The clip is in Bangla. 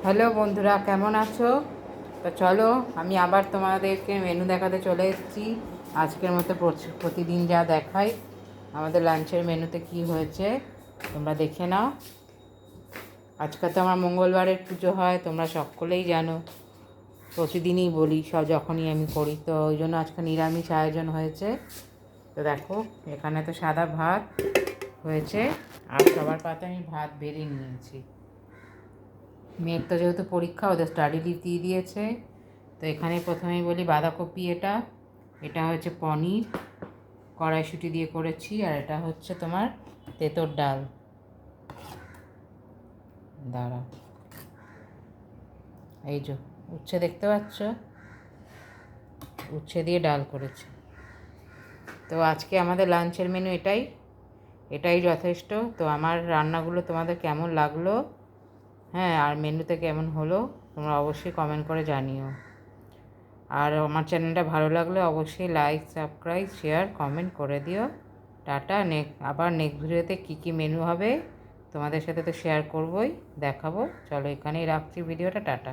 হ্যালো বন্ধুরা, কেমন আছো? তো চলো আমি আবার তোমাদেরকে মেনু দেখাতে চলে এসেছি। আজকের মতো প্রতিদিন যা দেখাই আমাদের লাঞ্চের মেনুতে কি হয়েছে তোমরা দেখে নাও। আজকে তো আমার মঙ্গলবারের পুজো হয়, তোমরা সকলেই জানো, প্রতিদিনই বলি, যখনই আমি করি, তো ওই জন্য আজকে নিরামিষ আয়োজন হয়েছে। তো দেখো, এখানে তো সাদা ভাত হয়েছে, আর সবার পাতে আমি ভাত বেড়ে নিয়েছি। মেয়ের তো যেহেতু পরীক্ষা, ওদের স্টাডি লিভ দিয়ে দিয়েছে। তো এখানে প্রথমেই বলি বাঁধাকপি, এটা এটা হচ্ছে পনির কড়াইশুঁটি দিয়ে করেছি, আর এটা হচ্ছে তোমার তেঁতোর ডাল। দাঁড়া, এই যে উচ্ছে দেখতে পাচ্ছ, উচ্ছে দিয়ে ডাল করেছি। তো আজকে আমাদের লাঞ্চের মেনু এটাই এটাই যথেষ্ট। তো আমার রান্নাগুলো তোমাদের কেমন লাগলো, হ্যাঁ, আর মেনুতে কেমন হলো তোমরা অবশ্যই কমেন্ট করে জানিও। আর আমার চ্যানেলটা ভালো লাগলে অবশ্যই লাইক, সাবস্ক্রাইব, শেয়ার, কমেন্ট করে দিও। টাটা। আবার নেক্সট ভিডিওতে কী কী মেনু হবে তোমাদের সাথে তো শেয়ার করবই, দেখাবো। চলো এখানেই রাখছি ভিডিওটা, টাটা।